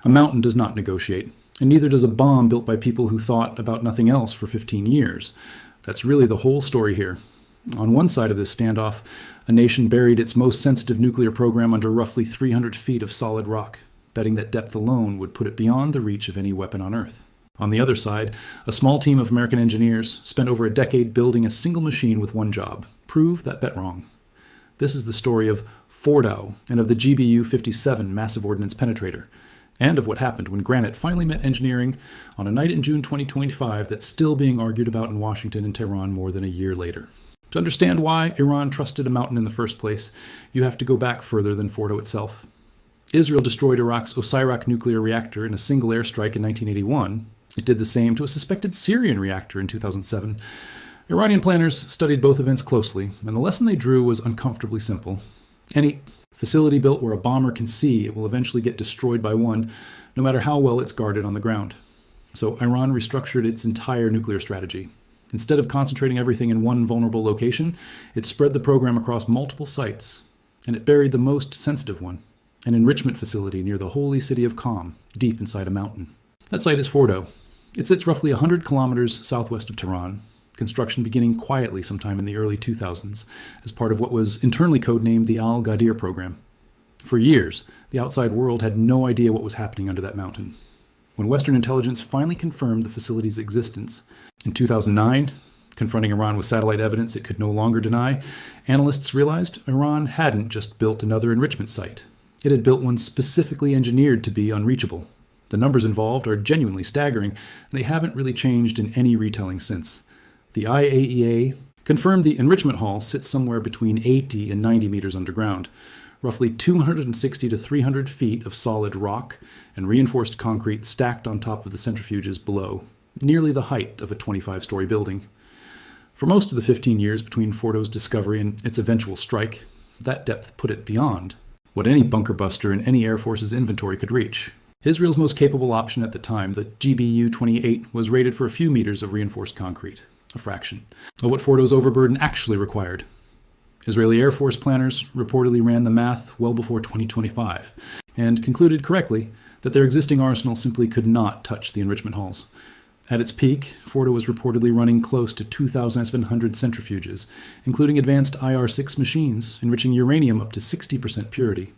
A mountain does not negotiate, and neither does a bomb built by people who thought about nothing else for 15 years. That's really the whole story here. On one side of this standoff, a nation buried its most sensitive nuclear program under roughly 300 feet of solid rock, betting that depth alone would put it beyond the reach of any weapon on Earth. On the other side, a small team of American engineers spent over a decade building a single machine with one job: prove that bet wrong. This is the story of Fordow and of the GBU-57 Massive Ordnance Penetrator, and of what happened when Granite finally met engineering on a night in June 2025 that's still being argued about in Washington and Tehran more than a year later. To understand why Iran trusted a mountain in the first place, you have to go back further than Fordow itself. Israel destroyed Iraq's Osirak nuclear reactor in a single airstrike in 1981. It did the same to a suspected Syrian reactor in 2007. Iranian planners studied both events closely, and the lesson they drew was uncomfortably simple. Any facility built where a bomber can see it will eventually get destroyed by one, no matter how well it's guarded on the ground. So Iran restructured its entire nuclear strategy. Instead of concentrating everything in one vulnerable location, it spread the program across multiple sites, and it buried the most sensitive one, an enrichment facility near the holy city of Qom, deep inside a mountain. That site is Fordow. It sits roughly 100 kilometers southwest of Tehran, construction beginning quietly sometime in the early 2000s as part of what was internally codenamed the Al-Ghadir program. For years, the outside world had no idea what was happening under that mountain. When Western intelligence finally confirmed the facility's existence in 2009, confronting Iran with satellite evidence it could no longer deny, analysts realized Iran hadn't just built another enrichment site. It had built one specifically engineered to be unreachable. The numbers involved are genuinely staggering, and they haven't really changed in any retelling since. The IAEA confirmed the enrichment hall sits somewhere between 80 and 90 meters underground, roughly 260 to 300 feet of solid rock and reinforced concrete stacked on top of the centrifuges below, nearly the height of a 25-story building. For most of the 15 years between Fordow's discovery and its eventual strike, that depth put it beyond what any bunker buster in any Air Force's inventory could reach. Israel's most capable option at the time, the GBU-28, was rated for a few meters of reinforced concrete, a fraction of what Fordow's overburden actually required. Israeli Air Force planners reportedly ran the math well before 2025 and concluded correctly that their existing arsenal simply could not touch the enrichment halls. At its peak, Fordow was reportedly running close to 2,700 centrifuges, including advanced IR-6 machines, enriching uranium up to 60% purity,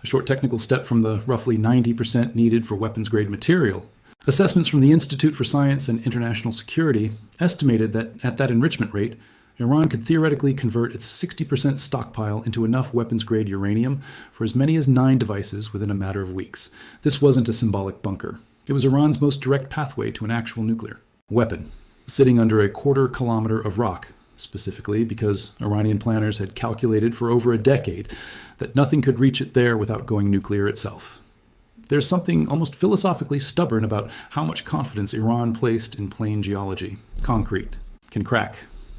a short technical step from the roughly 90% needed for weapons-grade material. Assessments from the Institute for Science and International Security estimated that at that enrichment rate, Iran could theoretically convert its 60% stockpile into enough weapons-grade uranium for as many as 9 devices within a matter of weeks. This wasn't a symbolic bunker. It was Iran's most direct pathway to an actual nuclear weapon, sitting under a quarter-kilometer of rock, specifically because Iranian planners had calculated for over a decade that nothing could reach it there without going nuclear itself. There's something almost philosophically stubborn about how much confidence Iran placed in plain geology. Concrete can crack,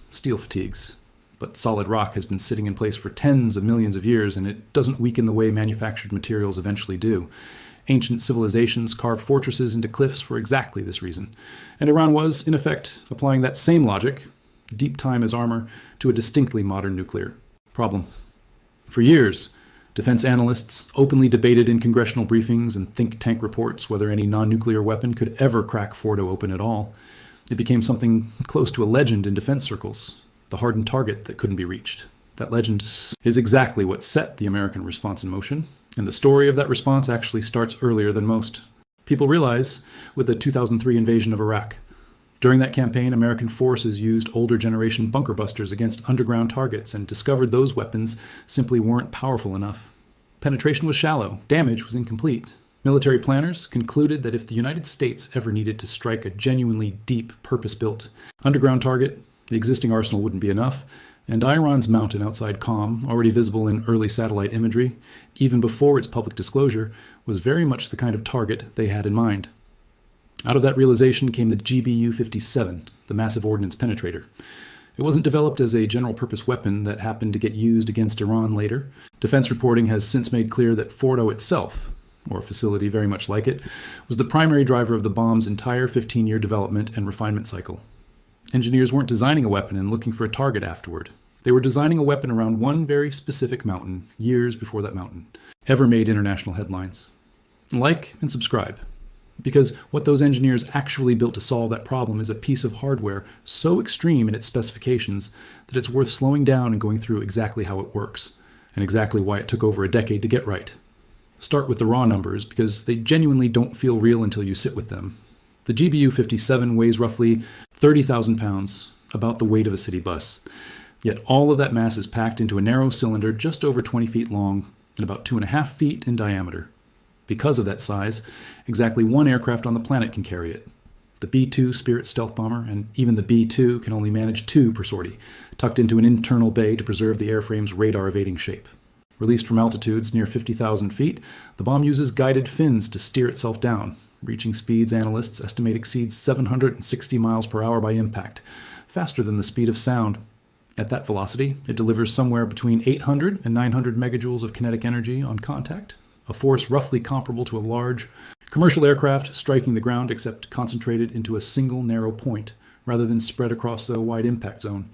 steel fatigues, but solid rock has been sitting in place for tens of millions of years, and it doesn't weaken the way manufactured materials eventually do. Ancient civilizations carved fortresses into cliffs for exactly this reason, and Iran was, in effect, applying that same logic, deep time as armor, to a distinctly modern nuclear problem. For years, defense analysts openly debated in congressional briefings and think tank reports whether any non-nuclear weapon could ever crack Fordow open at all. It became something close to a legend in defense circles, the hardened target that couldn't be reached. That legend is exactly what set the American response in motion, and the story of that response actually starts earlier than most. People realize with the 2003 invasion of Iraq. During that campaign, American forces used older generation bunker busters against underground targets and discovered those weapons simply weren't powerful enough. Penetration was shallow, damage was incomplete. Military planners concluded that if the United States ever needed to strike a genuinely deep, purpose-built underground target, the existing arsenal wouldn't be enough, and Iran's mountain outside Qom, already visible in early satellite imagery, even before its public disclosure, was very much the kind of target they had in mind. Out of that realization came the GBU-57, the Massive Ordnance Penetrator. It wasn't developed as a general-purpose weapon that happened to get used against Iran later. Defense reporting has since made clear that Fordow itself, or a facility very much like it, was the primary driver of the bomb's entire 15-year development and refinement cycle. Engineers weren't designing a weapon and looking for a target afterward. They were designing a weapon around one very specific mountain, years before that mountain ever made international headlines. Like and subscribe. Because what those engineers actually built to solve that problem is a piece of hardware so extreme in its specifications that it's worth slowing down and going through exactly how it works, and exactly why it took over a decade to get right. Start with the raw numbers, because they genuinely don't feel real until you sit with them. The GBU-57 weighs roughly 30,000 pounds, about the weight of a city bus. Yet all of that mass is packed into a narrow cylinder just over 20 feet long and about 2.5 feet in diameter. Because of that size, exactly one aircraft on the planet can carry it. The B-2 Spirit stealth bomber, and even the B-2 can only manage 2 per sortie, tucked into an internal bay to preserve the airframe's radar-evading shape. Released from altitudes near 50,000 feet, the bomb uses guided fins to steer itself down, reaching speeds analysts estimate exceeds 760 miles per hour by impact, faster than the speed of sound. At that velocity, it delivers somewhere between 800 and 900 megajoules of kinetic energy on contact, a force roughly comparable to a large commercial aircraft striking the ground, except concentrated into a single narrow point rather than spread across a wide impact zone.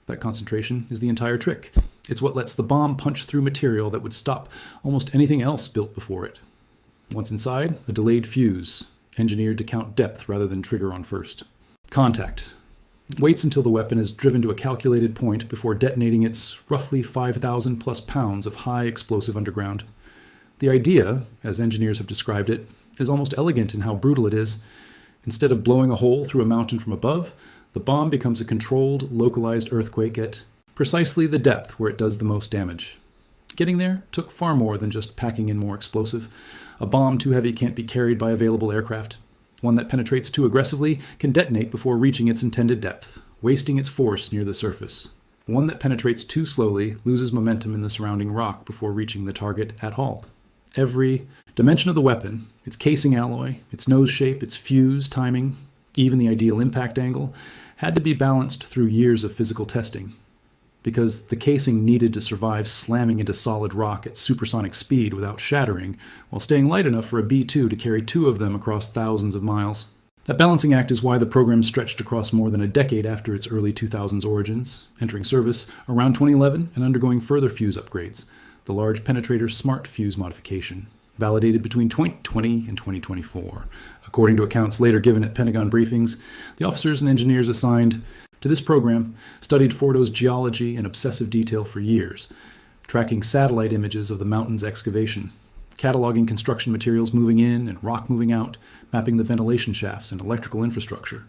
That concentration is the entire trick. It's what lets the bomb punch through material that would stop almost anything else built before it. Once inside, a delayed fuse, engineered to count depth rather than trigger on first. Contact. Waits until the weapon is driven to a calculated point before detonating its roughly 5,000 plus pounds of high explosive underground. The idea, as engineers have described it, is almost elegant in how brutal it is. Instead of blowing a hole through a mountain from above, the bomb becomes a controlled, localized earthquake at precisely the depth where it does the most damage. Getting there took far more than just packing in more explosive. A bomb too heavy can't be carried by available aircraft. One that penetrates too aggressively can detonate before reaching its intended depth, wasting its force near the surface. One that penetrates too slowly loses momentum in the surrounding rock before reaching the target at all. Every dimension of the weapon, its casing alloy, its nose shape, its fuse timing, even the ideal impact angle, had to be balanced through years of physical testing. Because the casing needed to survive slamming into solid rock at supersonic speed without shattering, while staying light enough for a B-2 to carry 2 of them across thousands of miles. That balancing act is why the program stretched across more than a decade after its early 2000s origins, entering service around 2011 and undergoing further fuse upgrades, the Large Penetrator Smart Fuse modification, validated between 2020 and 2024. According to accounts later given at Pentagon briefings, the officers and engineers assigned to this program studied Fordow's geology in obsessive detail for years, tracking satellite images of the mountain's excavation, cataloging construction materials moving in and rock moving out, mapping the ventilation shafts and electrical infrastructure.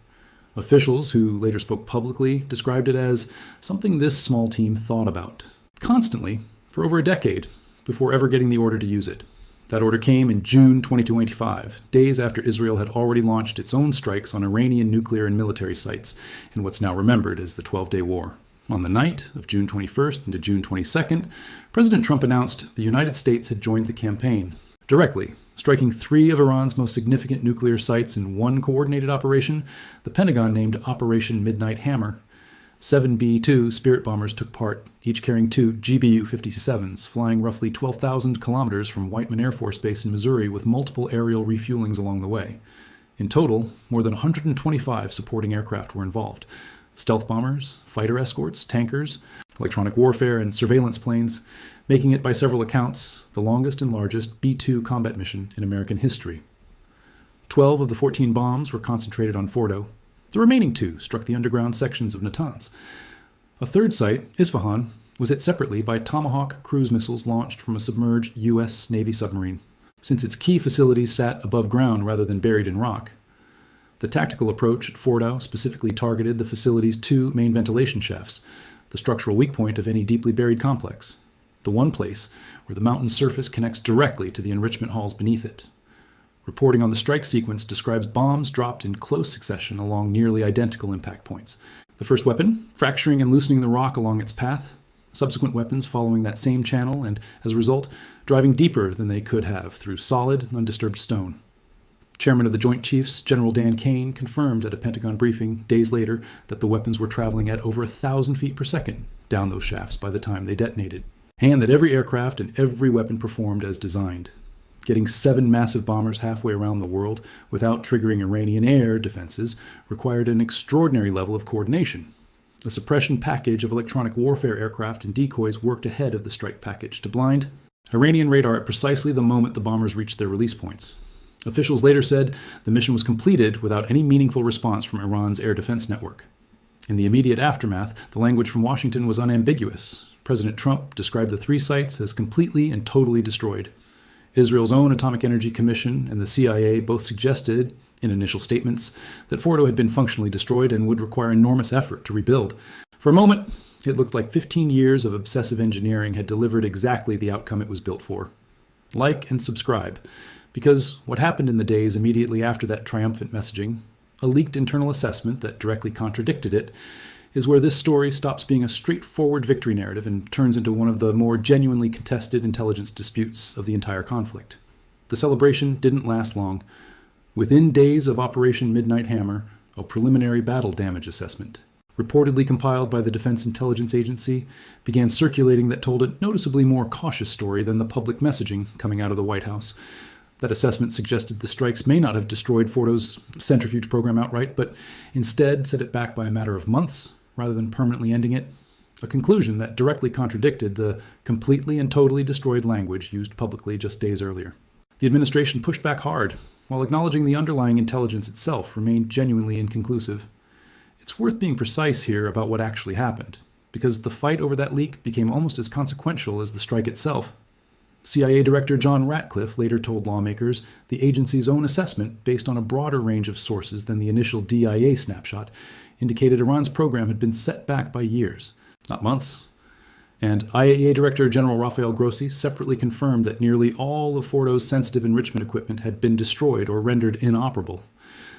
Officials who later spoke publicly described it as something this small team thought about constantly for over a decade before ever getting the order to use it. That order came in June 2025, days after Israel had already launched its own strikes on Iranian nuclear and military sites in what's now remembered as the 12-Day War. On the night of June 21st into June 22nd, President Trump announced the United States had joined the campaign, directly, striking 3 of Iran's most significant nuclear sites in one coordinated operation the Pentagon named Operation Midnight Hammer. 7 B-2 Spirit bombers took part, each carrying 2 GBU-57s, flying roughly 12,000 kilometers from Whiteman Air Force Base in Missouri with multiple aerial refuelings along the way. In total, more than 125 supporting aircraft were involved. Stealth bombers, fighter escorts, tankers, electronic warfare, and surveillance planes, making it, by several accounts, the longest and largest B-2 combat mission in American history. 12 of the 14 bombs were concentrated on Fordow. The remaining 2 struck the underground sections of Natanz. A third site, Isfahan, was hit separately by Tomahawk cruise missiles launched from a submerged U.S. Navy submarine, since its key facilities sat above ground rather than buried in rock. The tactical approach at Fordow specifically targeted the facility's 2 main ventilation shafts, the structural weak point of any deeply buried complex, the one place where the mountain's surface connects directly to the enrichment halls beneath it. Reporting on the strike sequence describes bombs dropped in close succession along nearly identical impact points. The first weapon fracturing and loosening the rock along its path, subsequent weapons following that same channel and, as a result, driving deeper than they could have through solid, undisturbed stone. Chairman of the Joint Chiefs, General Dan Kane, confirmed at a Pentagon briefing days later that the weapons were traveling at over 1,000 feet per second down those shafts by the time they detonated, and that every aircraft and every weapon performed as designed. Getting 7 massive bombers halfway around the world without triggering Iranian air defenses required an extraordinary level of coordination. A suppression package of electronic warfare aircraft and decoys worked ahead of the strike package to blind Iranian radar at precisely the moment the bombers reached their release points. Officials later said the mission was completed without any meaningful response from Iran's air defense network. In the immediate aftermath, the language from Washington was unambiguous. President Trump described the 3 sites as completely and totally destroyed. Israel's own Atomic Energy Commission and the CIA both suggested, in initial statements, that Fordow had been functionally destroyed and would require enormous effort to rebuild. For a moment, it looked like 15 years of obsessive engineering had delivered exactly the outcome it was built for. Like and subscribe, because what happened in the days immediately after that triumphant messaging, a leaked internal assessment that directly contradicted it, is where this story stops being a straightforward victory narrative and turns into one of the more genuinely contested intelligence disputes of the entire conflict. The celebration didn't last long. Within days of Operation Midnight Hammer, a preliminary battle damage assessment, reportedly compiled by the Defense Intelligence Agency, began circulating that told a noticeably more cautious story than the public messaging coming out of the White House. That assessment suggested the strikes may not have destroyed Fordow's centrifuge program outright, but instead set it back by a matter of months rather than permanently ending it, a conclusion that directly contradicted the completely and totally destroyed language used publicly just days earlier. The administration pushed back hard, while acknowledging the underlying intelligence itself remained genuinely inconclusive. It's worth being precise here about what actually happened, because the fight over that leak became almost as consequential as the strike itself. CIA Director John Ratcliffe later told lawmakers the agency's own assessment, based on a broader range of sources than the initial DIA snapshot, indicated Iran's program had been set back by years, not months. And IAEA Director General Rafael Grossi separately confirmed that nearly all of Fordow's sensitive enrichment equipment had been destroyed or rendered inoperable.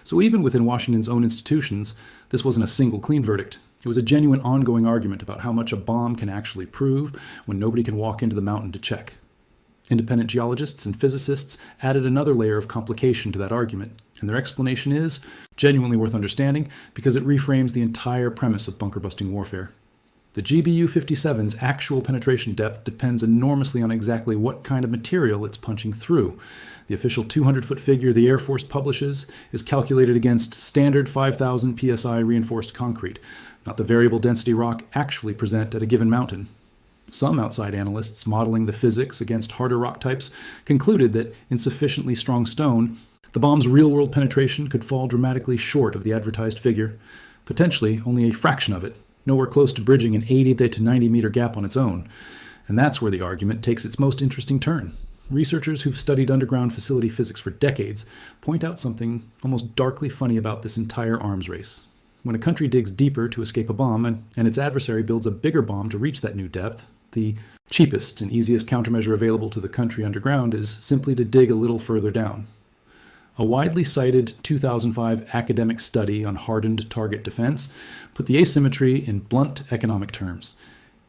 So even within Washington's own institutions, this wasn't a single clean verdict. It was a genuine ongoing argument about how much a bomb can actually prove when nobody can walk into the mountain to check. Independent geologists and physicists added another layer of complication to that argument, and their explanation is genuinely worth understanding because it reframes the entire premise of bunker-busting warfare. The GBU-57's actual penetration depth depends enormously on exactly what kind of material it's punching through. The official 200-foot figure the Air Force publishes is calculated against standard 5,000 psi reinforced concrete, not the variable density rock actually present at a given mountain. Some outside analysts modeling the physics against harder rock types concluded that in sufficiently strong stone, the bomb's real-world penetration could fall dramatically short of the advertised figure, potentially only a fraction of it, nowhere close to bridging an 80 to 90 meter gap on its own. And that's where the argument takes its most interesting turn. Researchers who've studied underground facility physics for decades point out something almost darkly funny about this entire arms race. When a country digs deeper to escape a bomb and its adversary builds a bigger bomb to reach that new depth, the cheapest and easiest countermeasure available to the country underground is simply to dig a little further down. A widely cited 2005 academic study on hardened target defense put the asymmetry in blunt economic terms.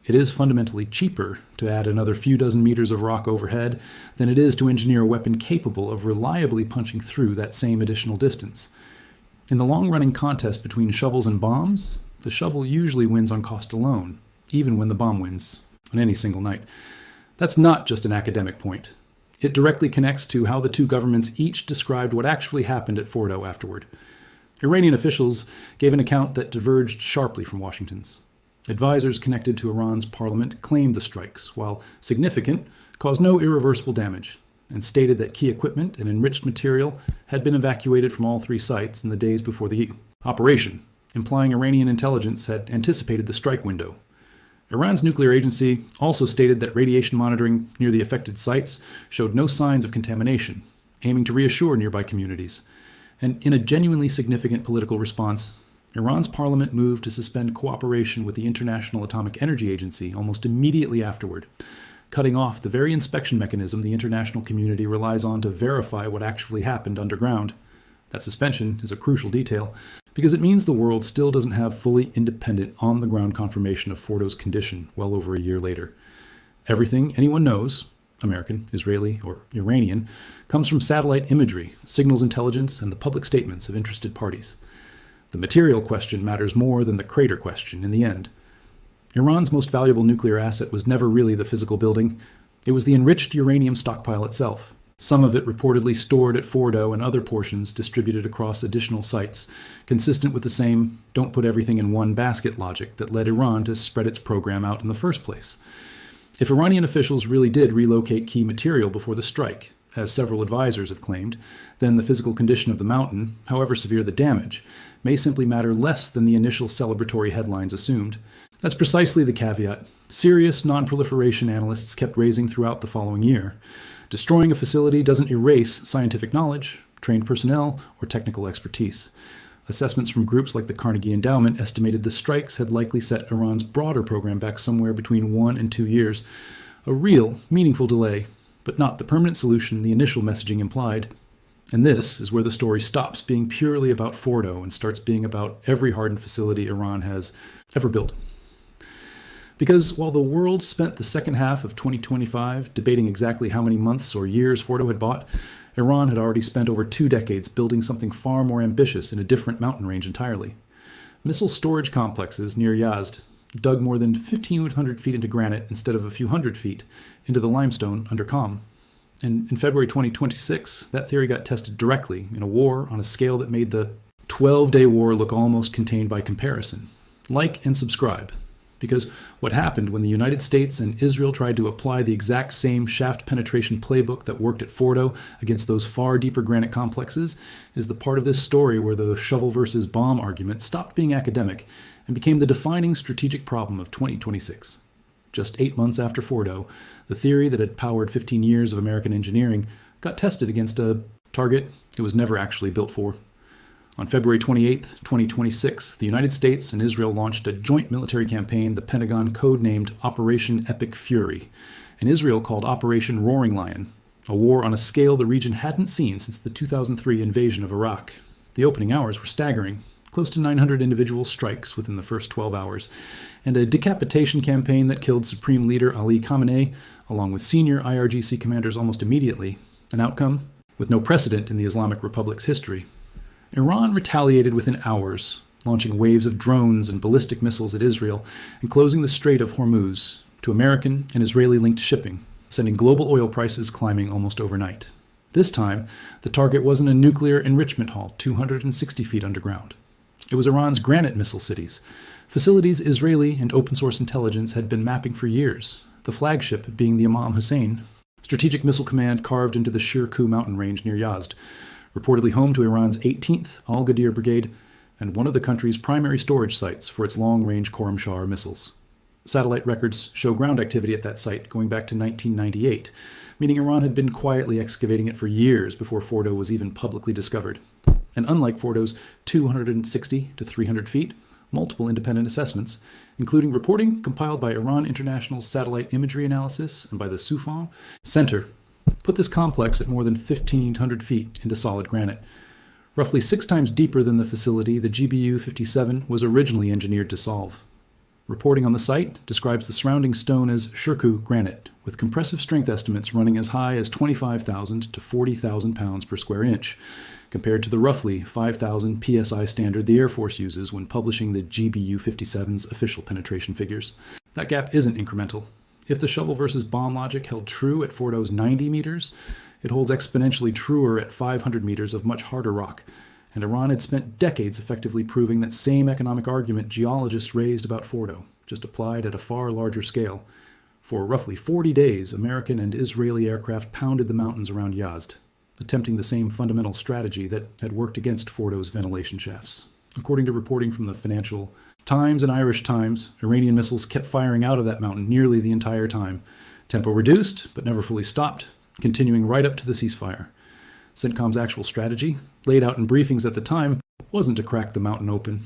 It is fundamentally cheaper to add another few dozen meters of rock overhead than it is to engineer a weapon capable of reliably punching through that same additional distance. In the long-running contest between shovels and bombs, the shovel usually wins on cost alone, even when the bomb wins on any single night. That's not just an academic point. It directly connects to how the two governments each described what actually happened at Fordow afterward. Iranian officials gave an account that diverged sharply from Washington's. Advisors connected to Iran's parliament claimed the strikes, while significant, caused no irreversible damage, and stated that key equipment and enriched material had been evacuated from all 3 sites in the days before the operation, implying Iranian intelligence had anticipated the strike window. Iran's nuclear agency also stated that radiation monitoring near the affected sites showed no signs of contamination, aiming to reassure nearby communities. And in a genuinely significant political response, Iran's parliament moved to suspend cooperation with the International Atomic Energy Agency almost immediately afterward, cutting off the very inspection mechanism the international community relies on to verify what actually happened underground. That suspension is a crucial detail, because it means the world still doesn't have fully independent, on-the-ground confirmation of Fordow's condition well over a year later. Everything anyone knows, American, Israeli, or Iranian, comes from satellite imagery, signals intelligence, and the public statements of interested parties. The material question matters more than the crater question in the end. Iran's most valuable nuclear asset was never really the physical building. It was the enriched uranium stockpile itself. Some of it reportedly stored at Fordow and other portions distributed across additional sites, consistent with the same don't put everything in one basket logic that led Iran to spread its program out in the first place. If Iranian officials really did relocate key material before the strike, as several advisors have claimed, then the physical condition of the mountain, however severe the damage, may simply matter less than the initial celebratory headlines assumed. That's precisely the caveat serious non-proliferation analysts kept raising throughout the following year. Destroying a facility doesn't erase scientific knowledge, trained personnel, or technical expertise. Assessments from groups like the Carnegie Endowment estimated the strikes had likely set Iran's broader program back somewhere between 1 and 2 years. A real, meaningful delay, but not the permanent solution the initial messaging implied. And this is where the story stops being purely about Fordow and starts being about every hardened facility Iran has ever built. Because while the world spent the second half of 2025 debating exactly how many months or years Fordow had bought, Iran had already spent over 2 decades building something far more ambitious in a different mountain range entirely. Missile storage complexes near Yazd dug more than 1,500 feet into granite instead of a few hundred feet into the limestone under Qom. And in February 2026, that theory got tested directly in a war on a scale that made the 12-day war look almost contained by comparison. Like and subscribe. Because what happened when the United States and Israel tried to apply the exact same shaft penetration playbook that worked at Fordow against those far deeper granite complexes is the part of this story where the shovel versus bomb argument stopped being academic and became the defining strategic problem of 2026. Just 8 months after Fordow, the theory that had powered 15 years of American engineering got tested against a target it was never actually built for. On February 28, 2026, the United States and Israel launched a joint military campaign the Pentagon codenamed Operation Epic Fury, and Israel called Operation Roaring Lion, a war on a scale the region hadn't seen since the 2003 invasion of Iraq. The opening hours were staggering, close to 900 individual strikes within the first 12 hours, and a decapitation campaign that killed Supreme Leader Ali Khamenei, along with senior IRGC commanders almost immediately, an outcome with no precedent in the Islamic Republic's history. Iran retaliated within hours, launching waves of drones and ballistic missiles at Israel and closing the Strait of Hormuz to American and Israeli-linked shipping, sending global oil prices climbing almost overnight. This time, the target wasn't a nuclear enrichment hall 260 feet underground. It was Iran's Granite missile cities, facilities Israeli and open-source intelligence had been mapping for years, the flagship being the Imam Hussein Strategic Missile Command carved into the Shirkuh mountain range near Yazd, reportedly home to Iran's 18th Al-Ghadir Brigade and one of the country's primary storage sites for its long-range Khorramshahr missiles. Satellite records show ground activity at that site going back to 1998, meaning Iran had been quietly excavating it for years before Fordow was even publicly discovered. And unlike Fordow's 260 to 300 feet, multiple independent assessments, including reporting compiled by Iran International's Satellite Imagery Analysis and by the Soufan Center, put this complex at more than 1,500 feet into solid granite, roughly 6 times deeper than the facility the GBU-57 was originally engineered to solve. Reporting on the site describes the surrounding stone as Shirkuh granite, with compressive strength estimates running as high as 25,000 to 40,000 pounds per square inch, compared to the roughly 5,000 psi standard the Air Force uses when publishing the GBU-57's official penetration figures. That gap isn't incremental. If the shovel versus bomb logic held true at Fordow's 90 meters, it holds exponentially truer at 500 meters of much harder rock, and Iran had spent decades effectively proving that same economic argument geologists raised about Fordow, just applied at a far larger scale. For roughly 40 days, American and Israeli aircraft pounded the mountains around Yazd, attempting the same fundamental strategy that had worked against Fordow's ventilation shafts. According to reporting from the Financial Times and Irish Times, Iranian missiles kept firing out of that mountain nearly the entire time. Tempo reduced, but never fully stopped, continuing right up to the ceasefire. CENTCOM's actual strategy, laid out in briefings at the time, wasn't to crack the mountain open.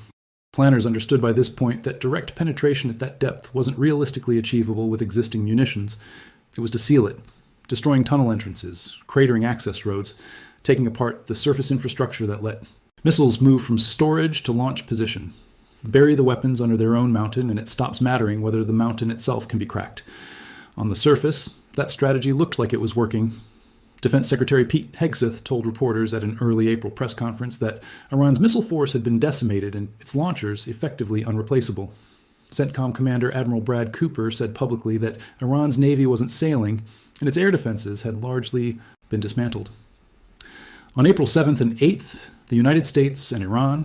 Planners understood by this point that direct penetration at that depth wasn't realistically achievable with existing munitions. It was to seal it, destroying tunnel entrances, cratering access roads, taking apart the surface infrastructure that let missiles move from storage to launch position. Bury the weapons under their own mountain, and it stops mattering whether the mountain itself can be cracked. On the surface, that strategy looked like it was working. Defense Secretary Pete Hegseth told reporters at an early April press conference that Iran's missile force had been decimated and its launchers effectively unreplaceable. CENTCOM Commander Admiral Brad Cooper said publicly that Iran's navy wasn't sailing and its air defenses had largely been dismantled. On April 7th and 8th, the United States and Iran,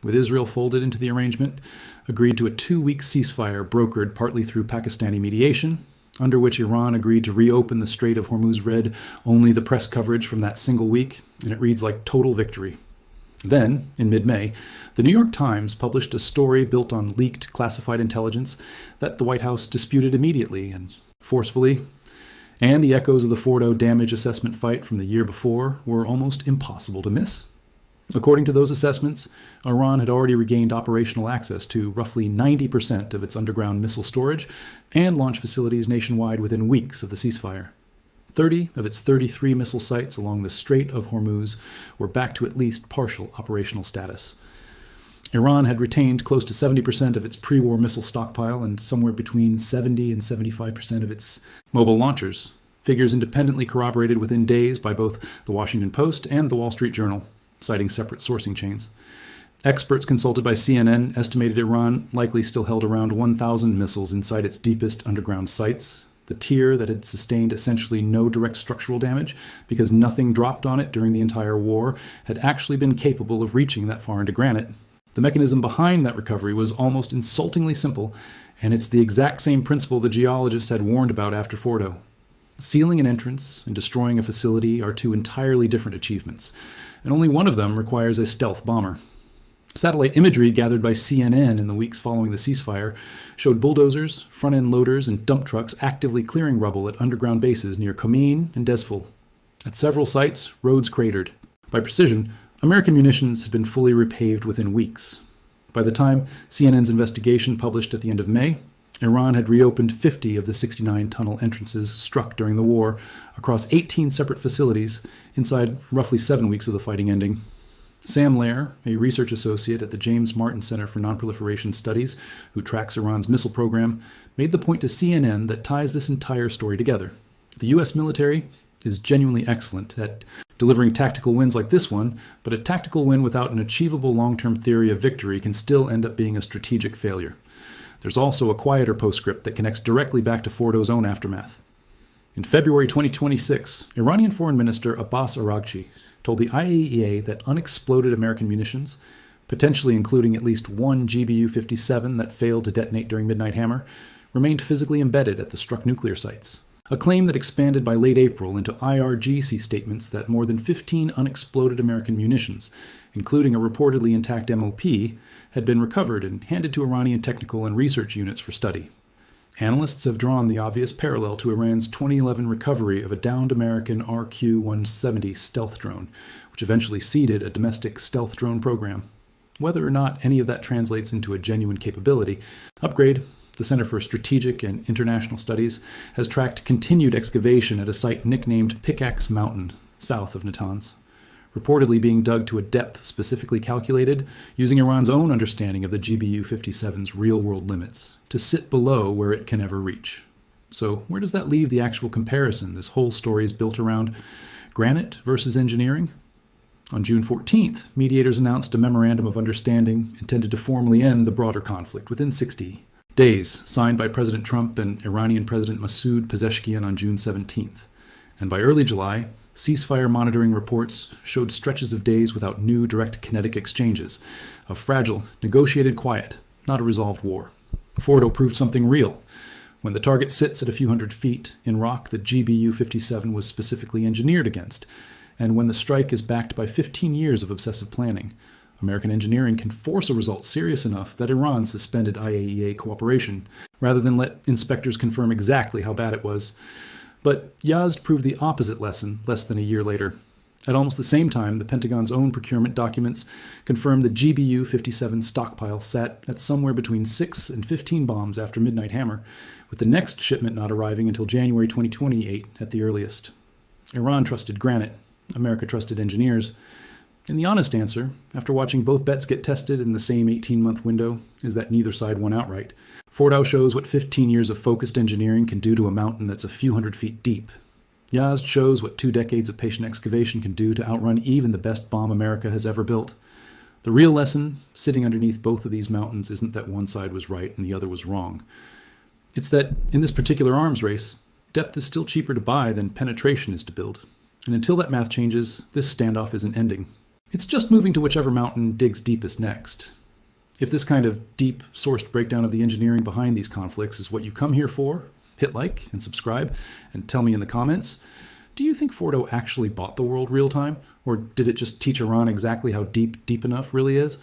with Israel folded into the arrangement, agreed to a 2-week ceasefire brokered partly through Pakistani mediation under which Iran agreed to reopen the Strait of Hormuz, read only the press coverage from that single week, and it reads like total victory. Then, in mid-May, the New York Times published a story built on leaked classified intelligence that the White House disputed immediately and forcefully, and the echoes of the Fordow damage assessment fight from the year before were almost impossible to miss. According to those assessments, Iran had already regained operational access to roughly 90% of its underground missile storage and launch facilities nationwide within weeks of the ceasefire. 30 of its 33 missile sites along the Strait of Hormuz were back to at least partial operational status. Iran had retained close to 70% of its pre-war missile stockpile and somewhere between 70 and 75% of its mobile launchers, figures independently corroborated within days by both the Washington Post and the Wall Street Journal, citing separate sourcing chains. Experts consulted by CNN estimated Iran likely still held around 1,000 missiles inside its deepest underground sites, the tier that had sustained essentially no direct structural damage because nothing dropped on it during the entire war had actually been capable of reaching that far into granite. The mechanism behind that recovery was almost insultingly simple, and it's the exact same principle the geologists had warned about after Fordow. Sealing an entrance and destroying a facility are two entirely different achievements, and only one of them requires a stealth bomber. Satellite imagery gathered by CNN in the weeks following the ceasefire showed bulldozers, front-end loaders, and dump trucks actively clearing rubble at underground bases near Khomeini and Desful. At several sites, roads cratered. By precision, American munitions had been fully repaved within weeks. By the time CNN's investigation published at the end of May, Iran had reopened 50 of the 69 tunnel entrances struck during the war across 18 separate facilities inside roughly 7 weeks of the fighting ending. Sam Lair, a research associate at the James Martin Center for Nonproliferation Studies, who tracks Iran's missile program, made the point to CNN that ties this entire story together. The U.S. military is genuinely excellent at delivering tactical wins like this one, but a tactical win without an achievable long-term theory of victory can still end up being a strategic failure. There's also a quieter postscript that connects directly back to Fordow's own aftermath. In February 2026, Iranian Foreign Minister Abbas Araghchi told the IAEA that unexploded American munitions, potentially including at least one GBU-57 that failed to detonate during Midnight Hammer, remained physically embedded at the struck nuclear sites. A claim that expanded by late April into IRGC statements that more than 15 unexploded American munitions, including a reportedly intact MOP, had been recovered and handed to Iranian technical and research units for study. Analysts have drawn the obvious parallel to Iran's 2011 recovery of a downed American RQ-170 stealth drone, which eventually seeded a domestic stealth drone program. Whether or not any of that translates into a genuine capability, Upgrade, the Center for Strategic and International Studies, has tracked continued excavation at a site nicknamed Pickaxe Mountain, south of Natanz, reportedly being dug to a depth specifically calculated using Iran's own understanding of the GBU-57's real-world limits, to sit below where it can ever reach. So where does that leave the actual comparison this whole story is built around? Granite versus engineering? On June 14th, mediators announced a memorandum of understanding intended to formally end the broader conflict within 60 days, signed by President Trump and Iranian President Masoud Pezeshkian on June 17th. And by early July, ceasefire monitoring reports showed stretches of days without new direct kinetic exchanges, of fragile, negotiated quiet, not a resolved war. Fordow proved something real. When the target sits at a few hundred feet in rock that GBU-57 was specifically engineered against, and when the strike is backed by 15 years of obsessive planning, American engineering can force a result serious enough that Iran suspended IAEA cooperation, rather than let inspectors confirm exactly how bad it was. But Yazd proved the opposite lesson less than a year later. At almost the same time, the Pentagon's own procurement documents confirmed the GBU-57 stockpile sat at somewhere between 6 and 15 bombs after Midnight Hammer, with the next shipment not arriving until January 2028 at the earliest. Iran trusted Granite. America trusted engineers. And the honest answer, after watching both bets get tested in the same 18-month window, is that neither side won outright. Fordow shows what 15 years of focused engineering can do to a mountain that's a few hundred feet deep. Yazd shows what 2 decades of patient excavation can do to outrun even the best bomb America has ever built. The real lesson, sitting underneath both of these mountains, isn't that one side was right and the other was wrong. It's that, in this particular arms race, depth is still cheaper to buy than penetration is to build. And until that math changes, this standoff isn't ending. It's just moving to whichever mountain digs deepest next. If this kind of deep, sourced breakdown of the engineering behind these conflicts is what you come here for, Hit like and subscribe, and tell me in the comments, do you think Fordow actually bought the world real time? Or did it just teach Iran exactly how deep enough really is?